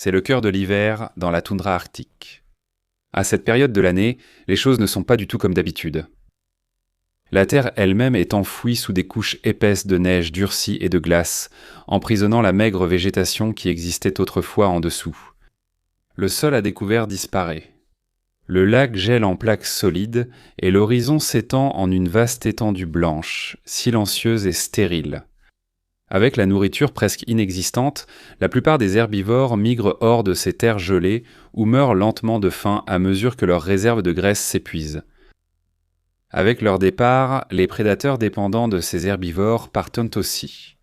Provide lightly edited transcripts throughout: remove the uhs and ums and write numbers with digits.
C'est le cœur de l'hiver dans la toundra arctique. À cette période de l'année, les choses ne sont pas du tout comme d'habitude. La terre elle-même est enfouie sous des couches épaisses de neige durcie et de glace, emprisonnant la maigre végétation qui existait autrefois en dessous. Le sol à découvert disparaît. Le lac gèle en plaques solides et l'horizon s'étend en une vaste étendue blanche, silencieuse et stérile. Avec la nourriture presque inexistante, la plupart des herbivores migrent hors de ces terres gelées ou meurent lentement de faim à mesure que leurs réserves de graisse s'épuisent. Avec leur départ, les prédateurs dépendants de ces herbivores partent aussi.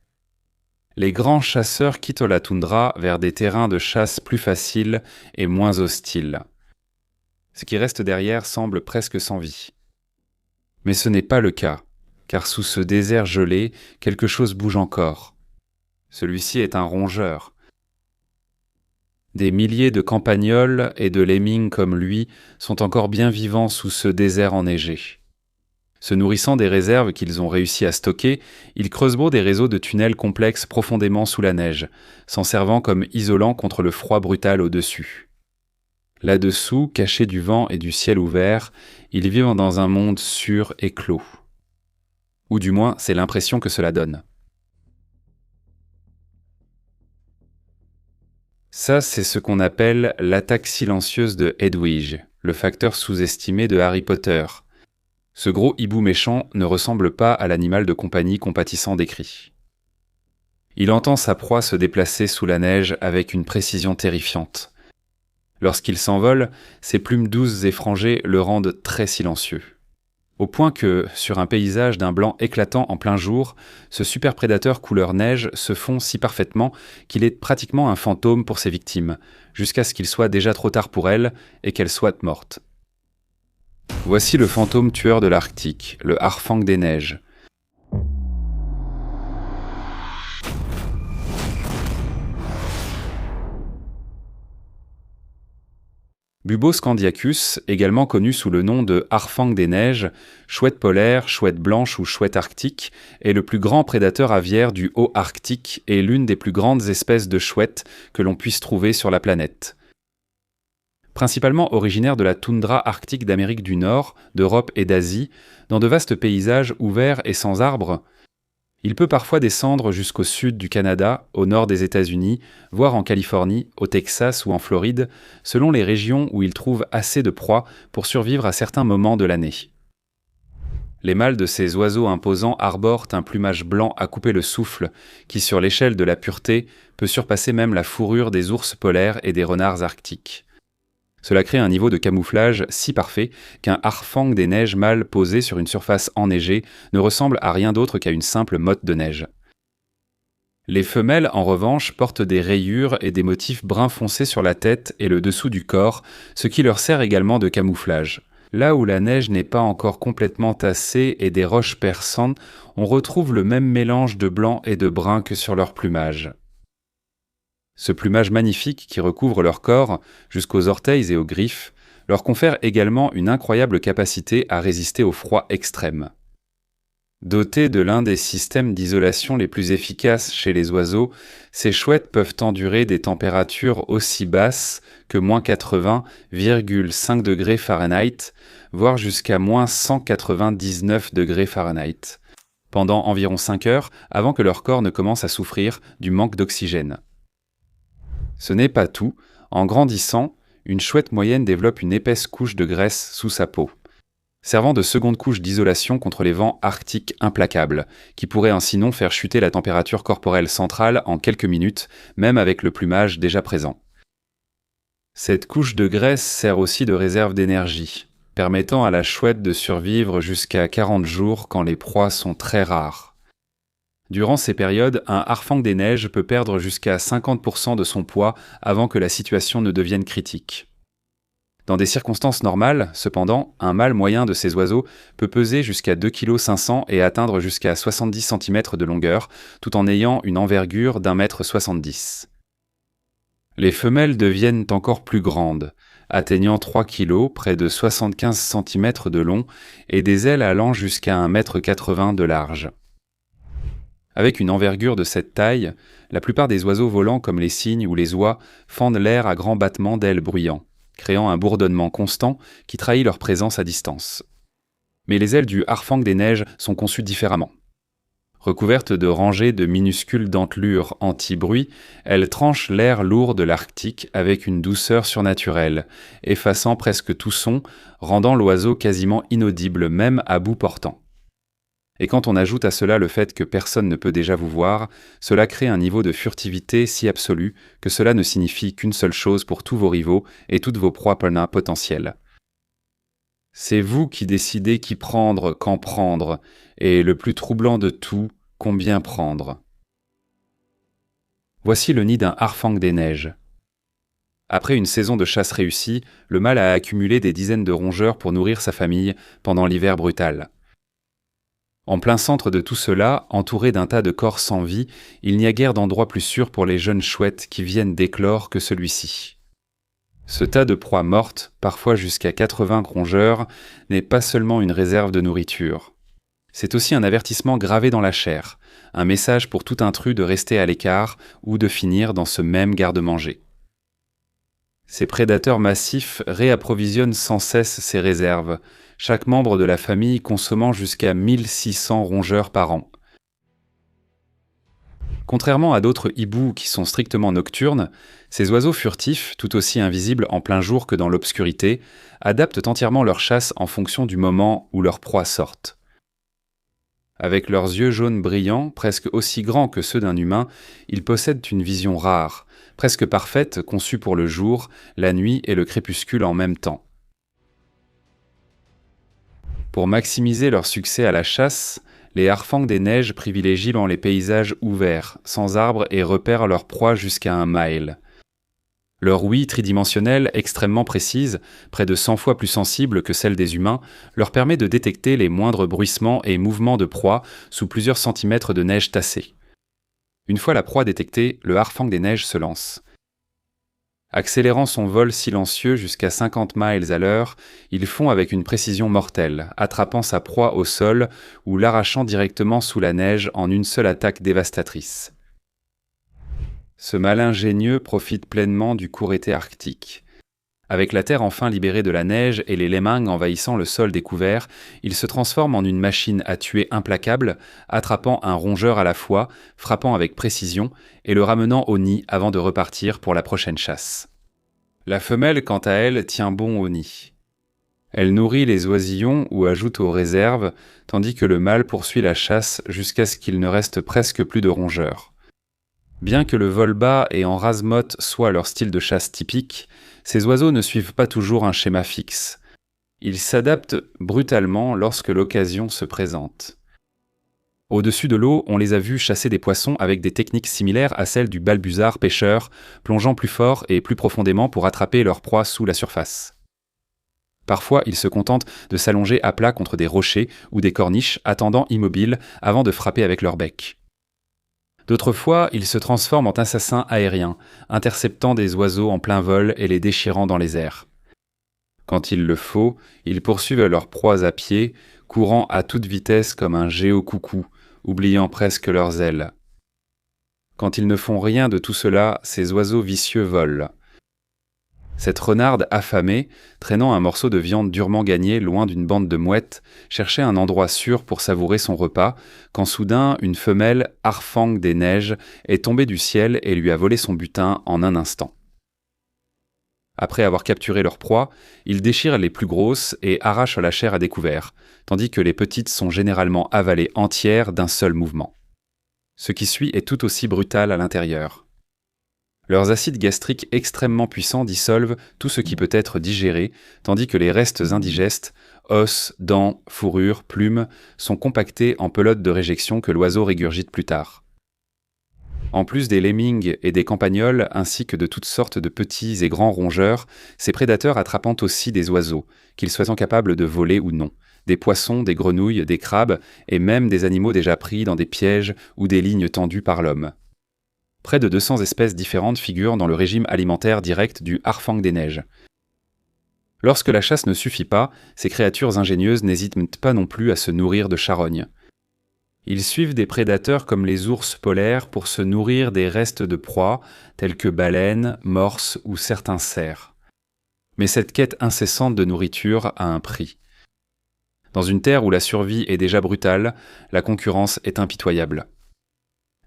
Les grands chasseurs quittent la toundra vers des terrains de chasse plus faciles et moins hostiles. Ce qui reste derrière semble presque sans vie. Mais ce n'est pas le cas, car sous ce désert gelé, quelque chose bouge encore. Celui-ci est un rongeur. Des milliers de campagnols et de lemmings comme lui sont encore bien vivants sous ce désert enneigé. Se nourrissant des réserves qu'ils ont réussi à stocker, ils creuseront des réseaux de tunnels complexes profondément sous la neige, s'en servant comme isolant contre le froid brutal au-dessus. Là-dessous, cachés du vent et du ciel ouvert, ils vivent dans un monde sûr et clos. Ou du moins, c'est l'impression que cela donne. Ça, c'est ce qu'on appelle l'attaque silencieuse de Hedwige, le facteur sous-estimé de Harry Potter. Ce gros hibou méchant ne ressemble pas à l'animal de compagnie compatissant décrit. Il entend sa proie se déplacer sous la neige avec une précision terrifiante. Lorsqu'il s'envole, ses plumes douces et frangées le rendent très silencieux. Au point que, sur un paysage d'un blanc éclatant en plein jour, ce super prédateur couleur neige se fond si parfaitement qu'il est pratiquement un fantôme pour ses victimes, jusqu'à ce qu'il soit déjà trop tard pour elles et qu'elles soient mortes. Voici le fantôme tueur de l'Arctique, le Harfang des neiges. Bubos scandiacus, également connu sous le nom de Harfang des neiges, chouette polaire, chouette blanche ou chouette arctique, est le plus grand prédateur aviaire du haut Arctique et l'une des plus grandes espèces de chouettes que l'on puisse trouver sur la planète. Principalement originaire de la toundra arctique d'Amérique du Nord, d'Europe et d'Asie, dans de vastes paysages ouverts et sans arbres, il peut parfois descendre jusqu'au sud du Canada, au nord des États-Unis, voire en Californie, au Texas ou en Floride, selon les régions où il trouve assez de proies pour survivre à certains moments de l'année. Les mâles de ces oiseaux imposants arborent un plumage blanc à couper le souffle, qui sur l'échelle de la pureté peut surpasser même la fourrure des ours polaires et des renards arctiques. Cela crée un niveau de camouflage si parfait qu'un harfang des neiges mâle posé sur une surface enneigée ne ressemble à rien d'autre qu'à une simple motte de neige. Les femelles, en revanche, portent des rayures et des motifs brun foncé sur la tête et le dessous du corps, ce qui leur sert également de camouflage. Là où la neige n'est pas encore complètement tassée et des roches perçantes, on retrouve le même mélange de blanc et de brun que sur leur plumage. Ce plumage magnifique qui recouvre leur corps, jusqu'aux orteils et aux griffes, leur confère également une incroyable capacité à résister au froid extrême. Dotés de l'un des systèmes d'isolation les plus efficaces chez les oiseaux, ces chouettes peuvent endurer des températures aussi basses que -80,5 degrés Fahrenheit, voire jusqu'à -199 degrés Fahrenheit, pendant environ 5 heures avant que leur corps ne commence à souffrir du manque d'oxygène. Ce n'est pas tout, en grandissant, une chouette moyenne développe une épaisse couche de graisse sous sa peau, servant de seconde couche d'isolation contre les vents arctiques implacables, qui pourraient ainsi non faire chuter la température corporelle centrale en quelques minutes, même avec le plumage déjà présent. Cette couche de graisse sert aussi de réserve d'énergie, permettant à la chouette de survivre jusqu'à 40 jours quand les proies sont très rares. Durant ces périodes, un harfang des neiges peut perdre jusqu'à 50% de son poids avant que la situation ne devienne critique. Dans des circonstances normales, cependant, un mâle moyen de ces oiseaux peut peser jusqu'à 2,5 kg et atteindre jusqu'à 70 cm de longueur, tout en ayant une envergure d'1,70 m. Les femelles deviennent encore plus grandes, atteignant 3 kg, près de 75 cm de long, et des ailes allant jusqu'à 1,80 m de large. Avec une envergure de cette taille, la plupart des oiseaux volants comme les cygnes ou les oies fendent l'air à grands battements d'ailes bruyants, créant un bourdonnement constant qui trahit leur présence à distance. Mais les ailes du harfang des neiges sont conçues différemment. Recouvertes de rangées de minuscules dentelures anti-bruit, elles tranchent l'air lourd de l'Arctique avec une douceur surnaturelle, effaçant presque tout son, rendant l'oiseau quasiment inaudible même à bout portant. Et quand on ajoute à cela le fait que personne ne peut déjà vous voir, cela crée un niveau de furtivité si absolu que cela ne signifie qu'une seule chose pour tous vos rivaux et toutes vos proies potentielles. C'est vous qui décidez qui prendre, quand prendre, et le plus troublant de tout, combien prendre. Voici le nid d'un harfang des neiges. Après une saison de chasse réussie, le mâle a accumulé des dizaines de rongeurs pour nourrir sa famille pendant l'hiver brutal. En plein centre de tout cela, entouré d'un tas de corps sans vie, il n'y a guère d'endroit plus sûr pour les jeunes chouettes qui viennent d'éclore que celui-ci. Ce tas de proies mortes, parfois jusqu'à 80 rongeurs, n'est pas seulement une réserve de nourriture. C'est aussi un avertissement gravé dans la chair, un message pour tout intrus de rester à l'écart ou de finir dans ce même garde-manger. Ces prédateurs massifs réapprovisionnent sans cesse ces réserves, chaque membre de la famille consommant jusqu'à 1600 rongeurs par an. Contrairement à d'autres hiboux qui sont strictement nocturnes, ces oiseaux furtifs, tout aussi invisibles en plein jour que dans l'obscurité, adaptent entièrement leur chasse en fonction du moment où leurs proies sortent. Avec leurs yeux jaunes brillants, presque aussi grands que ceux d'un humain, ils possèdent une vision rare, presque parfaite, conçue pour le jour, la nuit et le crépuscule en même temps. Pour maximiser leur succès à la chasse, les harfangs des neiges privilégient les paysages ouverts, sans arbres et repèrent leur proie jusqu'à 1 mile. Leur ouïe tridimensionnelle extrêmement précise, près de 100 fois plus sensible que celle des humains, leur permet de détecter les moindres bruissements et mouvements de proie sous plusieurs centimètres de neige tassée. Une fois la proie détectée, le harfang des neiges se lance. Accélérant son vol silencieux jusqu'à 50 miles à l'heure, il fond avec une précision mortelle, attrapant sa proie au sol ou l'arrachant directement sous la neige en une seule attaque dévastatrice. Ce mâle ingénieux profite pleinement du court été arctique. Avec la terre enfin libérée de la neige et les lemmings envahissant le sol découvert, il se transforme en une machine à tuer implacable, attrapant un rongeur à la fois, frappant avec précision et le ramenant au nid avant de repartir pour la prochaine chasse. La femelle, quant à elle, tient bon au nid. Elle nourrit les oisillons ou ajoute aux réserves, tandis que le mâle poursuit la chasse jusqu'à ce qu'il ne reste presque plus de rongeurs. Bien que le vol bas et en rase-motte soit leur style de chasse typique, ces oiseaux ne suivent pas toujours un schéma fixe. Ils s'adaptent brutalement lorsque l'occasion se présente. Au-dessus de l'eau, on les a vus chasser des poissons avec des techniques similaires à celles du balbuzard pêcheur, plongeant plus fort et plus profondément pour attraper leur proie sous la surface. Parfois, ils se contentent de s'allonger à plat contre des rochers ou des corniches, attendant immobiles avant de frapper avec leur bec. D'autres fois, ils se transforment en assassins aériens, interceptant des oiseaux en plein vol et les déchirant dans les airs. Quand il le faut, ils poursuivent leurs proies à pied, courant à toute vitesse comme un géocoucou, oubliant presque leurs ailes. Quand ils ne font rien de tout cela, ces oiseaux vicieux volent. Cette renarde affamée, traînant un morceau de viande durement gagné loin d'une bande de mouettes, cherchait un endroit sûr pour savourer son repas, quand soudain une femelle harfang des neiges est tombée du ciel et lui a volé son butin en un instant. Après avoir capturé leur proie, ils déchirent les plus grosses et arrachent la chair à découvert, tandis que les petites sont généralement avalées entières d'un seul mouvement. Ce qui suit est tout aussi brutal à l'intérieur. Leurs acides gastriques extrêmement puissants dissolvent tout ce qui peut être digéré, tandis que les restes indigestes, os, dents, fourrures, plumes, sont compactés en pelotes de réjection que l'oiseau régurgite plus tard. En plus des lemmings et des campagnols, ainsi que de toutes sortes de petits et grands rongeurs, ces prédateurs attrapent aussi des oiseaux, qu'ils soient capables de voler ou non, des poissons, des grenouilles, des crabes, et même des animaux déjà pris dans des pièges ou des lignes tendues par l'homme. Près de 200 espèces différentes figurent dans le régime alimentaire direct du harfang des neiges. Lorsque la chasse ne suffit pas, ces créatures ingénieuses n'hésitent pas non plus à se nourrir de charognes. Ils suivent des prédateurs comme les ours polaires pour se nourrir des restes de proies, tels que baleines, morses ou certains cerfs. Mais cette quête incessante de nourriture a un prix. Dans une terre où la survie est déjà brutale, la concurrence est impitoyable.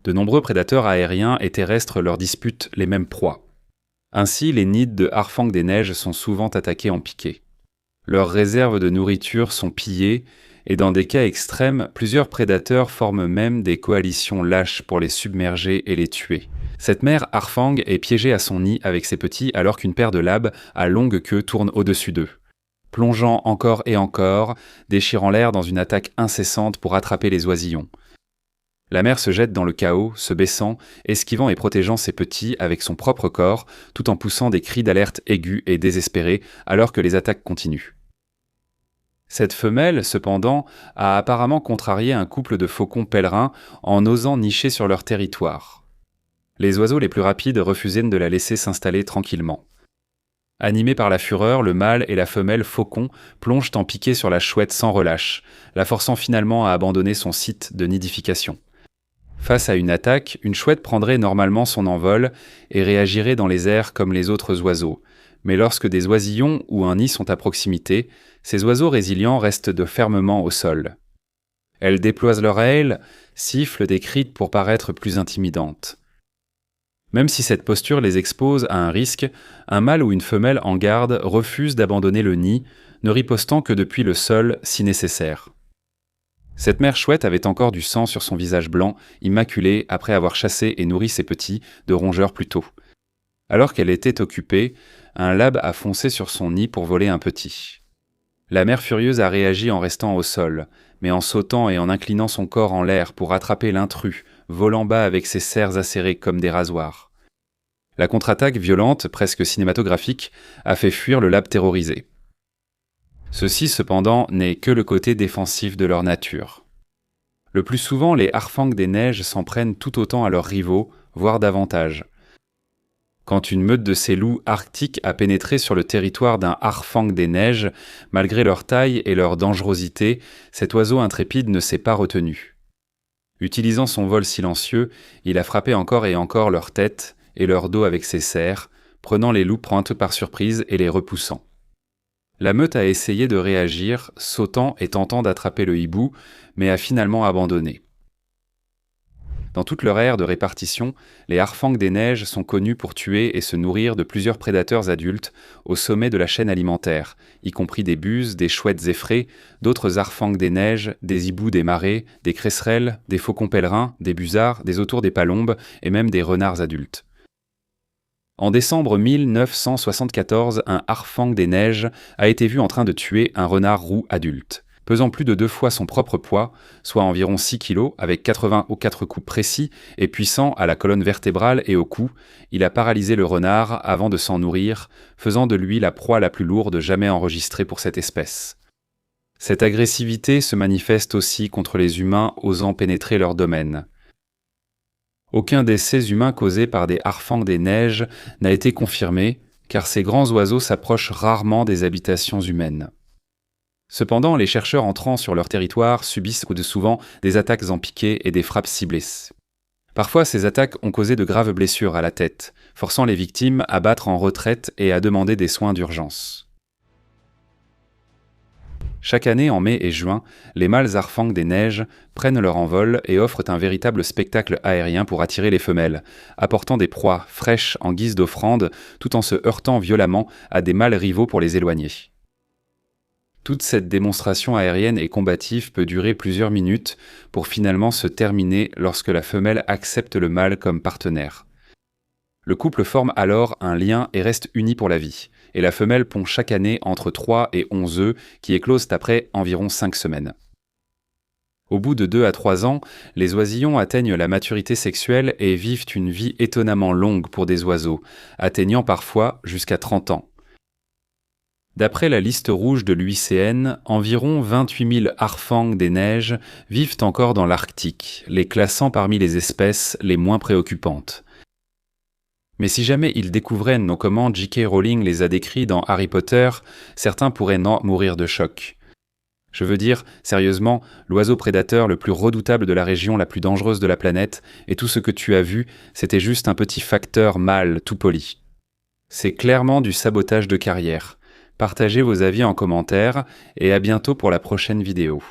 De nombreux prédateurs aériens et terrestres leur disputent les mêmes proies. Ainsi, les nids de harfang des neiges sont souvent attaqués en piqué. Leurs réserves de nourriture sont pillées et dans des cas extrêmes, plusieurs prédateurs forment même des coalitions lâches pour les submerger et les tuer. Cette mère harfang est piégée à son nid avec ses petits alors qu'une paire de labs à longue queue tourne au-dessus d'eux, plongeant encore et encore, déchirant l'air dans une attaque incessante pour attraper les oisillons. La mère se jette dans le chaos, se baissant, esquivant et protégeant ses petits avec son propre corps, tout en poussant des cris d'alerte aigus et désespérés alors que les attaques continuent. Cette femelle, cependant, a apparemment contrarié un couple de faucons pèlerins en osant nicher sur leur territoire. Les oiseaux les plus rapides refusaient de la laisser s'installer tranquillement. Animés par la fureur, le mâle et la femelle faucon plongent en piqué sur la chouette sans relâche, la forçant finalement à abandonner son site de nidification. Face à une attaque, une chouette prendrait normalement son envol et réagirait dans les airs comme les autres oiseaux. Mais lorsque des oisillons ou un nid sont à proximité, ces oiseaux résilients restent fermement au sol. Elles déploient leurs ailes, sifflent des cris pour paraître plus intimidantes. Même si cette posture les expose à un risque, un mâle ou une femelle en garde refuse d'abandonner le nid, ne ripostant que depuis le sol si nécessaire. Cette mère chouette avait encore du sang sur son visage blanc, immaculé après avoir chassé et nourri ses petits de rongeurs plus tôt. Alors qu'elle était occupée, un lab a foncé sur son nid pour voler un petit. La mère furieuse a réagi en restant au sol, mais en sautant et en inclinant son corps en l'air pour attraper l'intrus, volant bas avec ses serres acérées comme des rasoirs. La contre-attaque violente, presque cinématographique, a fait fuir le lab terrorisé. Ceci, cependant, n'est que le côté défensif de leur nature. Le plus souvent, les harfangs des neiges s'en prennent tout autant à leurs rivaux, voire davantage. Quand une meute de ces loups arctiques a pénétré sur le territoire d'un harfang des neiges, malgré leur taille et leur dangerosité, cet oiseau intrépide ne s'est pas retenu. Utilisant son vol silencieux, il a frappé encore et encore leur tête et leur dos avec ses serres, prenant les loups pointeux par surprise et les repoussant. La meute a essayé de réagir, sautant et tentant d'attraper le hibou, mais a finalement abandonné. Dans toute leur aire de répartition, les harfangs des neiges sont connus pour tuer et se nourrir de plusieurs prédateurs adultes au sommet de la chaîne alimentaire, y compris des buses, des chouettes effraies, d'autres harfangs des neiges, des hiboux des marais, des cresserelles, des faucons pèlerins, des busards, des autours des palombes et même des renards adultes. En décembre 1974, un harfang des neiges a été vu en train de tuer un renard roux adulte. Pesant plus de 2 fois son propre poids, soit environ 6 kg, avec 80 aux 4 coups précis et puissant à la colonne vertébrale et au cou, il a paralysé le renard avant de s'en nourrir, faisant de lui la proie la plus lourde jamais enregistrée pour cette espèce. Cette agressivité se manifeste aussi contre les humains osant pénétrer leur domaine. Aucun décès humain causé par des harfangs des neiges n'a été confirmé, car ces grands oiseaux s'approchent rarement des habitations humaines. Cependant, les chercheurs entrant sur leur territoire subissent souvent des attaques en piqué et des frappes ciblées. Parfois, ces attaques ont causé de graves blessures à la tête, forçant les victimes à battre en retraite et à demander des soins d'urgence. Chaque année, en mai et juin, les mâles harfangs des neiges prennent leur envol et offrent un véritable spectacle aérien pour attirer les femelles, apportant des proies fraîches en guise d'offrande tout en se heurtant violemment à des mâles rivaux pour les éloigner. Toute cette démonstration aérienne et combative peut durer plusieurs minutes pour finalement se terminer lorsque la femelle accepte le mâle comme partenaire. Le couple forme alors un lien et reste uni pour la vie, et la femelle pond chaque année entre 3 et 11 œufs qui éclosent après environ 5 semaines. Au bout de 2 à 3 ans, les oisillons atteignent la maturité sexuelle et vivent une vie étonnamment longue pour des oiseaux, atteignant parfois jusqu'à 30 ans. D'après la liste rouge de l'UICN, environ 28 000 harfangs des neiges vivent encore dans l'Arctique, les classant parmi les espèces les moins préoccupantes. Mais si jamais ils découvraient comment J.K. Rowling les a décrits dans Harry Potter, certains pourraient mourir de choc. Je veux dire, sérieusement, l'oiseau prédateur le plus redoutable de la région la plus dangereuse de la planète, et tout ce que tu as vu, c'était juste un petit facteur mâle tout poli. C'est clairement du sabotage de carrière. Partagez vos avis en commentaire, et à bientôt pour la prochaine vidéo.